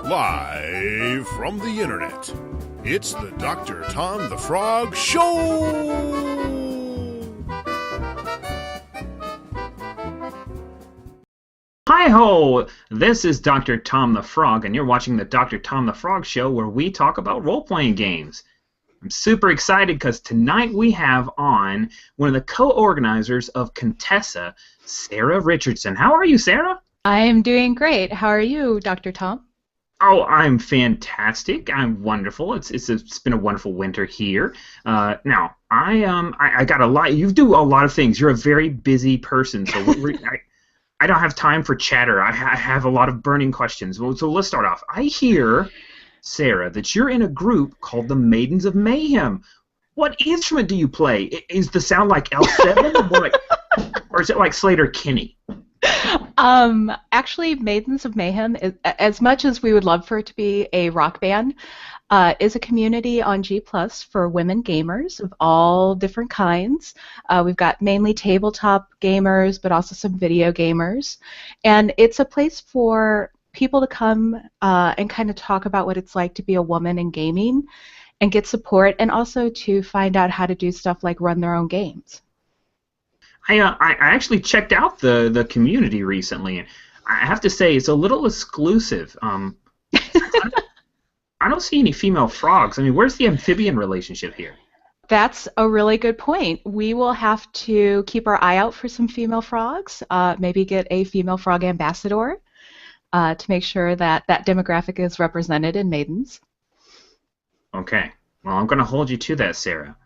Live from the internet, it's the Dr. Tom the Frog Show! Hi-ho! This is Dr. Tom the Frog, and you're watching the Dr. Tom the Frog Show, where we talk about role-playing games. I'm super excited because tonight we have on one of the co-organizers of Contessa, Sarah Richardson. How are you, Sarah? I'm doing great. How are you, Dr. Tom? Oh, I'm fantastic. I'm wonderful. It's been a wonderful winter here. Now I got a lot. You do a lot of things. You're a very busy person, so I don't have time for chatter. I have a lot of burning questions. Well, so let's start off. I hear, Sarah, that you're in a group called the Maidens of Mayhem. What instrument do you play? Is the sound like L7, or is it like Slater-Kinney? Actually, Maidens of Mayhem, as much as we would love for it to be a rock band, is a community on G+ for women gamers of all different kinds. We've got mainly tabletop gamers, but also some video gamers. And it's a place for people to come and kind of talk about what it's like to be a woman in gaming and get support, and also to find out how to do stuff like run their own games. I actually checked out the community recently, and I have to say it's a little exclusive. I don't see any female frogs. I mean, where's the amphibian relationship here? That's a really good point. We will have to keep our eye out for some female frogs, maybe get a female frog ambassador to make sure that that demographic is represented in Maidens. Okay. Well, I'm going to hold you to that, Sarah.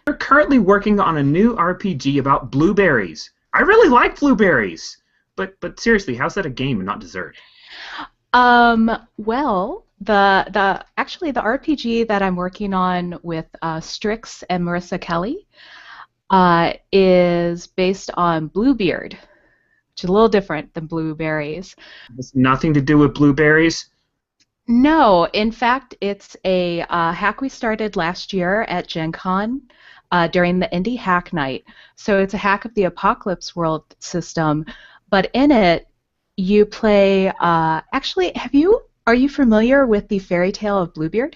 We're currently working on a new RPG about blueberries. I really like blueberries. But seriously, how's that a game and not dessert? Well, actually the RPG that I'm working on with Strix and Marissa Kelly is based on Bluebeard, which is a little different than blueberries. It's nothing to do with blueberries? No, in fact, it's a hack we started last year at Gen Con during the Indie Hack Night. So it's a hack of the Apocalypse World system, but in it you play. Actually, are you familiar with the fairy tale of Bluebeard?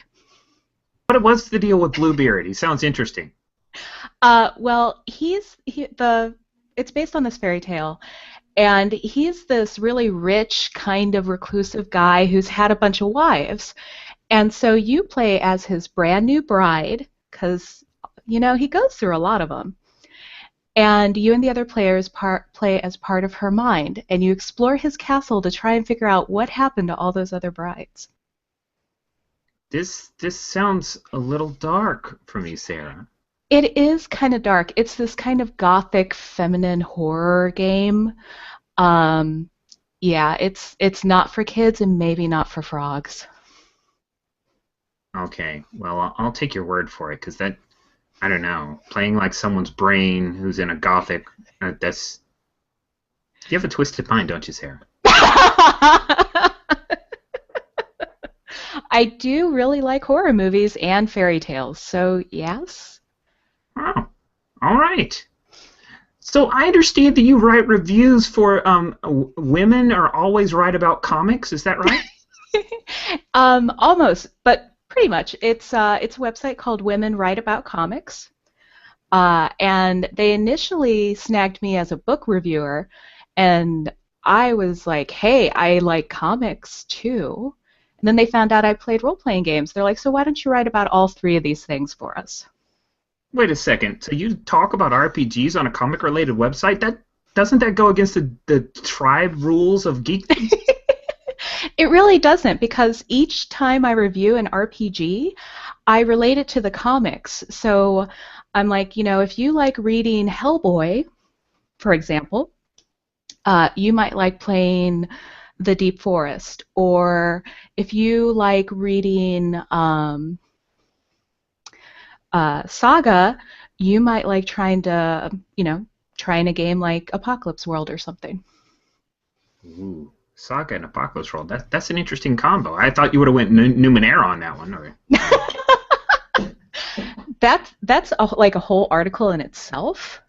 What's the deal with Bluebeard? He sounds interesting. Well, it's based on this fairy tale. And he's this really rich, kind of reclusive guy who's had a bunch of wives. And so you play as his brand new bride, because, he goes through a lot of them. And you and the other players play as part of her mind. And you explore his castle to try and figure out what happened to all those other brides. This sounds a little dark for me, Sarah. It is kind of dark. It's this kind of gothic, feminine horror game. Yeah, it's not for kids and maybe not for frogs. Okay, well, I'll take your word for it, because I don't know, playing like someone's brain who's in a gothic, that's... You have a twisted mind, don't you, Sarah? I do really like horror movies and fairy tales, so yes. Oh, all right. So I understand that you write reviews for Women Are Always Right About Comics. Is that right? Almost, but pretty much. It's a website called Women Write About Comics, and they initially snagged me as a book reviewer, and I was like, hey, I like comics too. And then they found out I played role-playing games. They're like, so why don't you write about all three of these things for us? Wait a second. So you talk about RPGs on a comic-related website? Doesn't that go against the tribe rules of geekdom? It really doesn't, because each time I review an RPG, I relate it to the comics. So I'm like, if you like reading Hellboy, for example, you might like playing The Deep Forest. Or if you like reading Saga, you might like trying a game like Apocalypse World or something. Ooh, Saga and Apocalypse World. That's an interesting combo. I thought you would have went Numenera on that one. Or... That's like a whole article in itself.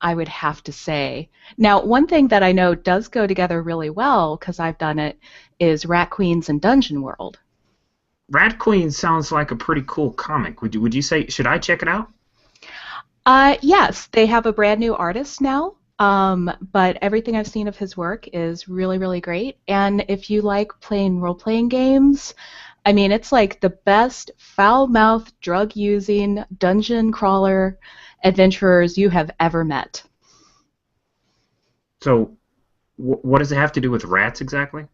I would have to say. Now, one thing that I know does go together really well, because I've done it, is Rat Queens and Dungeon World. Rat Queen sounds like a pretty cool comic. Would you say, should I check it out? Yes, they have a brand new artist now, but everything I've seen of his work is really, really great. And if you like playing role-playing games, I mean, it's like the best foul-mouthed, drug-using, dungeon crawler adventurers you have ever met. So, what does it have to do with rats exactly?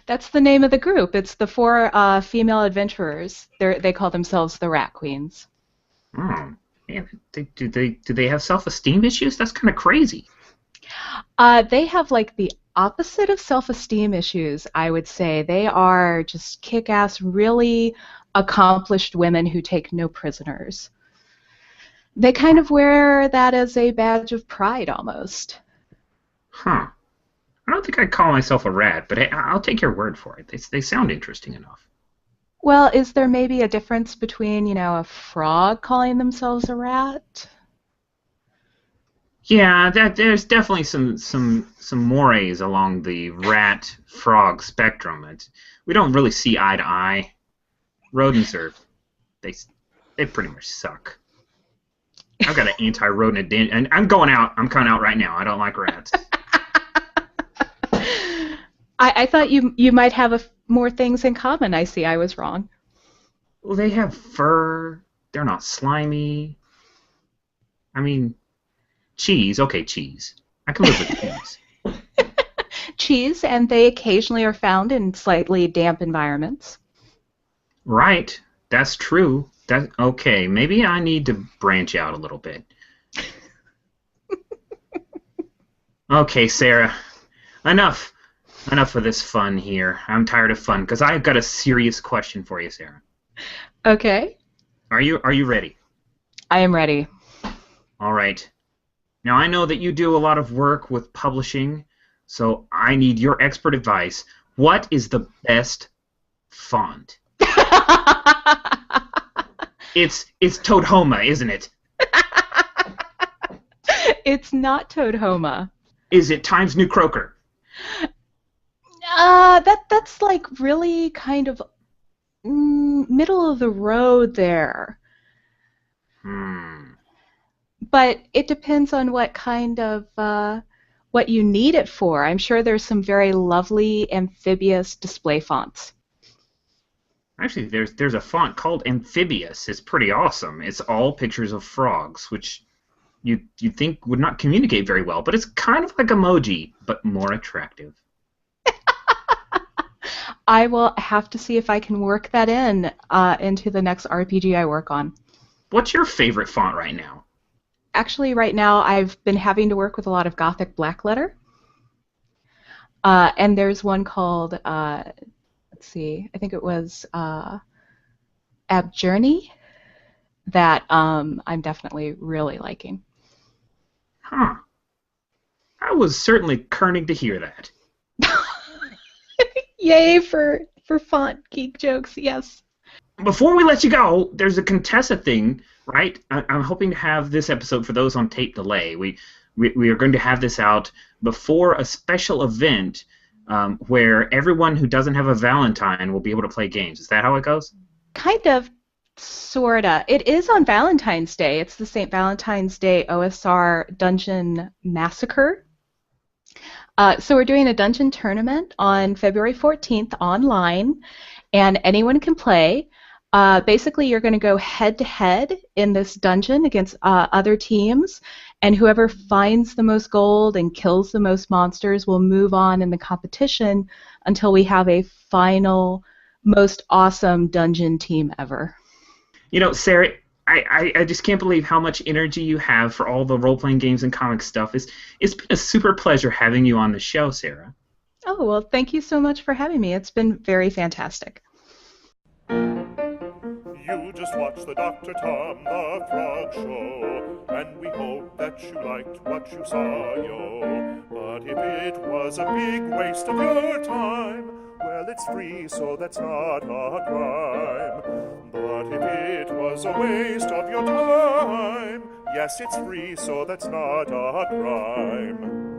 That's the name of the group. It's the four female adventurers. They call themselves the Rat Queens. Oh, man, do they have self-esteem issues? That's kind of crazy. They have like the opposite of self-esteem issues, I would say. They are just kick-ass, really accomplished women who take no prisoners. They kind of wear that as a badge of pride almost. Huh. I don't think I'd call myself a rat, but I'll take your word for it. They sound interesting enough. Well, is there maybe a difference between, a frog calling themselves a rat? Yeah, there's definitely some mores along the rat frog spectrum. We don't really see eye to eye. Rodents they pretty much suck. I've got an anti-rodent and I'm going out. I'm coming out right now. I don't like rats. I thought you might have more things in common. I see. I was wrong. Well, they have fur. They're not slimy. I mean, cheese. Okay, cheese. I can live with cheese. Cheese, and they occasionally are found in slightly damp environments. Right. That's true. Okay. Maybe I need to branch out a little bit. Okay, Sarah. Enough of this fun here. I'm tired of fun because I've got a serious question for you, Sarah. Okay. Are you ready? I am ready. All right. Now I know that you do a lot of work with publishing, so I need your expert advice. What is the best font? It's Toadhoma, isn't it? It's not Toadhoma. Is it Times New Croaker? That's like really kind of middle of the road there. But it depends on what kind of what you need it for. I'm sure there's some very lovely amphibious display fonts. Actually, there's a font called Amphibious. It's pretty awesome. It's all pictures of frogs, which you'd think would not communicate very well, but it's kind of like emoji, but more attractive. I will have to see if I can work that into the next RPG I work on. What's your favorite font right now? Actually, right now I've been having to work with a lot of Gothic blackletter. And there's one called, let's see, I think it was Abjourney that I'm definitely really liking. Huh. I was certainly kerning to hear that. Yay for font geek jokes, yes. Before we let you go, there's a Contessa thing, right? I'm hoping to have this episode for those on tape delay. We are going to have this out before a special event where everyone who doesn't have a Valentine will be able to play games. Is that how it goes? Kind of, sorta. It is on Valentine's Day. It's the St. Valentine's Day OSR Dungeon Massacre. So we're doing a dungeon tournament on February 14th online, and anyone can play. Basically, you're going to go head-to-head in this dungeon against other teams, and whoever finds the most gold and kills the most monsters will move on in the competition until we have a final, most awesome dungeon team ever. You know, Sarah, I just can't believe how much energy you have for all the role-playing games and comic stuff. It's been a super pleasure having you on the show, Sarah. Oh, well, thank you so much for having me. It's been very fantastic. You just watched the Dr. Tom the Frog Show, and we hope that you liked what you saw, yo. But if it was a big waste of your time, well, it's free, so that's not a crime. But if it was a waste of your time, Yes, it's free, so that's not a crime.